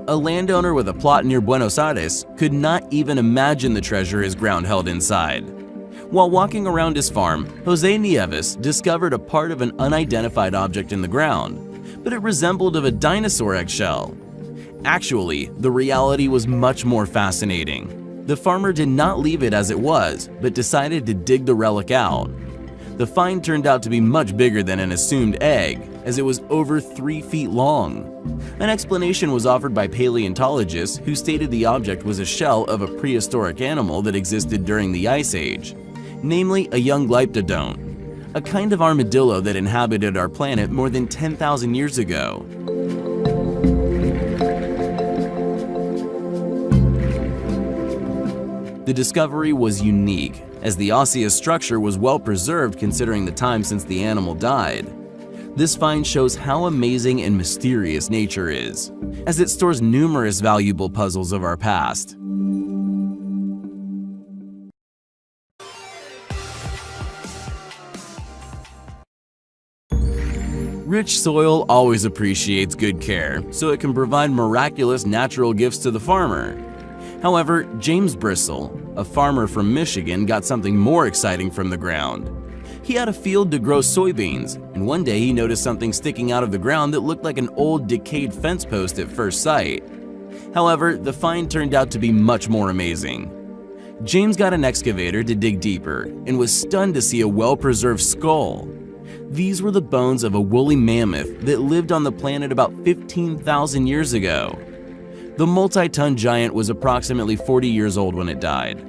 A landowner with a plot near Buenos Aires could not even imagine the treasure his ground held inside. While walking around his farm, Jose Nieves discovered a part of an unidentified object in the ground, but it resembled of a dinosaur eggshell. Actually, the reality was much more fascinating. The farmer did not leave it as it was, but decided to dig the relic out. The find turned out to be much bigger than an assumed egg, as it was over 3 feet long. An explanation was offered by paleontologists who stated the object was a shell of a prehistoric animal that existed during the Ice Age, namely a young glyptodont, a kind of armadillo that inhabited our planet more than 10,000 years ago. The discovery was unique, as the osseous structure was well preserved considering the time since the animal died. This find shows how amazing and mysterious nature is, as it stores numerous valuable puzzles of our past. Rich soil always appreciates good care, so it can provide miraculous natural gifts to the farmer. However, James Bristol, a farmer from Michigan, got something more exciting from the ground. He had a field to grow soybeans, and one day he noticed something sticking out of the ground that looked like an old decayed fence post at first sight. However, the find turned out to be much more amazing. James got an excavator to dig deeper and was stunned to see a well-preserved skull. These were the bones of a woolly mammoth that lived on the planet about 15,000 years ago. The multi-ton giant was approximately 40 years old when it died.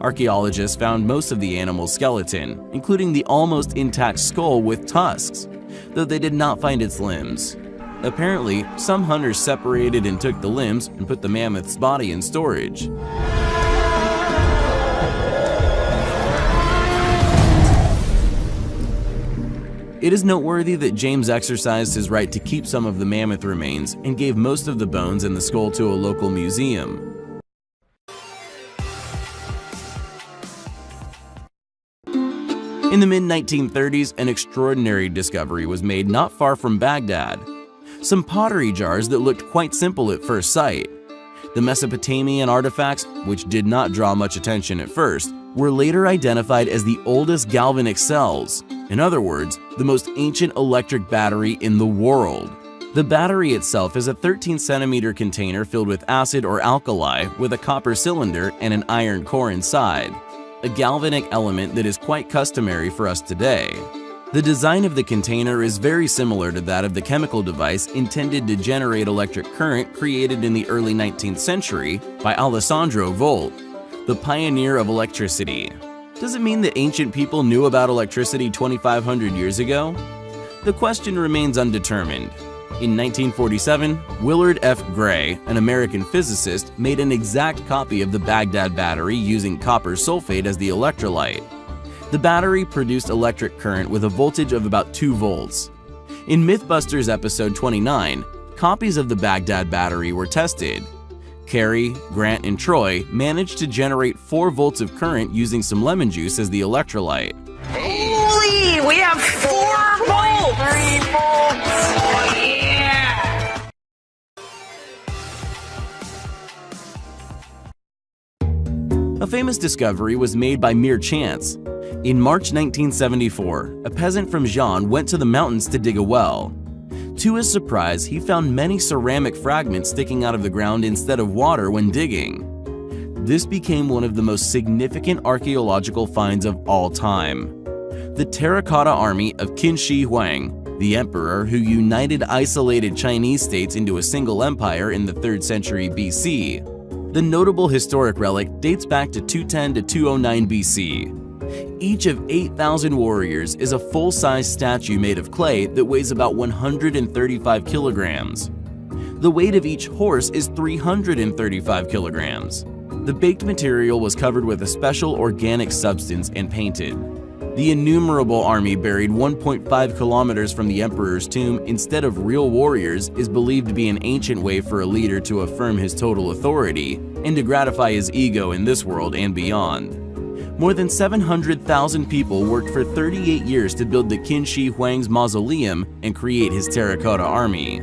Archaeologists found most of the animal's skeleton, including the almost intact skull with tusks, though they did not find its limbs. Apparently, some hunters separated and took the limbs and put the mammoth's body in storage. It is noteworthy that James exercised his right to keep some of the mammoth remains and gave most of the bones and the skull to a local museum. In the mid-1930s, an extraordinary discovery was made not far from Baghdad. Some pottery jars that looked quite simple at first sight. The Mesopotamian artifacts, which did not draw much attention at first, were later identified as the oldest galvanic cells. In other words, the most ancient electric battery in the world. The battery itself is a 13-centimeter container filled with acid or alkali with a copper cylinder and an iron core inside, a galvanic element that is quite customary for us today. The design of the container is very similar to that of the chemical device intended to generate electric current created in the early 19th century by Alessandro Volta, the pioneer of electricity. Does it mean that ancient people knew about electricity 2,500 years ago? The question remains undetermined. In 1947, Willard F. Gray, an American physicist, made an exact copy of the Baghdad battery using copper sulfate as the electrolyte. The battery produced electric current with a voltage of about 2 volts. In Mythbusters episode 29, copies of the Baghdad battery were tested. Carey, Grant, and Troy managed to generate 4 volts of current using some lemon juice as the electrolyte. Holy! We have 4 volts! 3 volts! Oh, yeah! A famous discovery was made by mere chance. In March 1974, a peasant from Jean went to the mountains to dig a well. To his surprise, he found many ceramic fragments sticking out of the ground instead of water when digging. This became one of the most significant archaeological finds of all time. The terracotta army of Qin Shi Huang, the emperor who united isolated Chinese states into a single empire in the 3rd century BC. The notable historic relic dates back to 210 to 209 BC. Each of 8,000 warriors is a full-size statue made of clay that weighs about 135 kilograms. The weight of each horse is 335 kilograms. The baked material was covered with a special organic substance and painted. The innumerable army buried 1.5 kilometers from the emperor's tomb instead of real warriors is believed to be an ancient way for a leader to affirm his total authority and to gratify his ego in this world and beyond. More than 700,000 people worked for 38 years to build the Qin Shi Huang's mausoleum and create his terracotta army.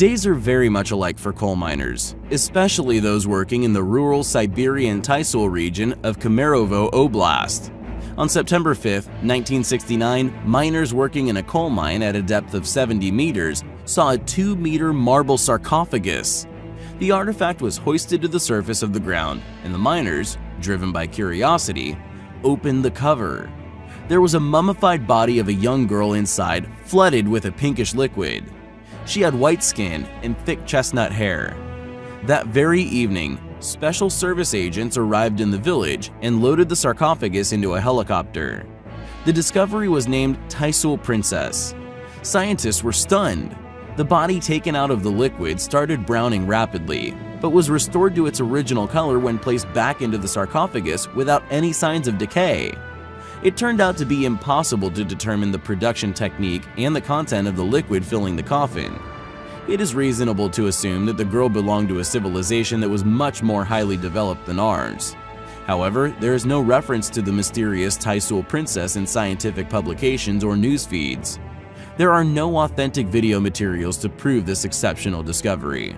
Days are very much alike for coal miners, especially those working in the rural Siberian Tysul region of Kemerovo Oblast. On September 5, 1969, miners working in a coal mine at a depth of 70 meters saw a 2-meter marble sarcophagus. The artifact was hoisted to the surface of the ground, and the miners, driven by curiosity, opened the cover. There was a mummified body of a young girl inside, flooded with a pinkish liquid. She had white skin and thick chestnut hair. That very evening, special service agents arrived in the village and loaded the sarcophagus into a helicopter. The discovery was named Tysul Princess. Scientists were stunned. The body taken out of the liquid started browning rapidly, but was restored to its original color when placed back into the sarcophagus without any signs of decay. It turned out to be impossible to determine the production technique and the content of the liquid filling the coffin. It is reasonable to assume that the girl belonged to a civilization that was much more highly developed than ours. However, there is no reference to the mysterious Tysul Princess in scientific publications or news feeds. There are no authentic video materials to prove this exceptional discovery.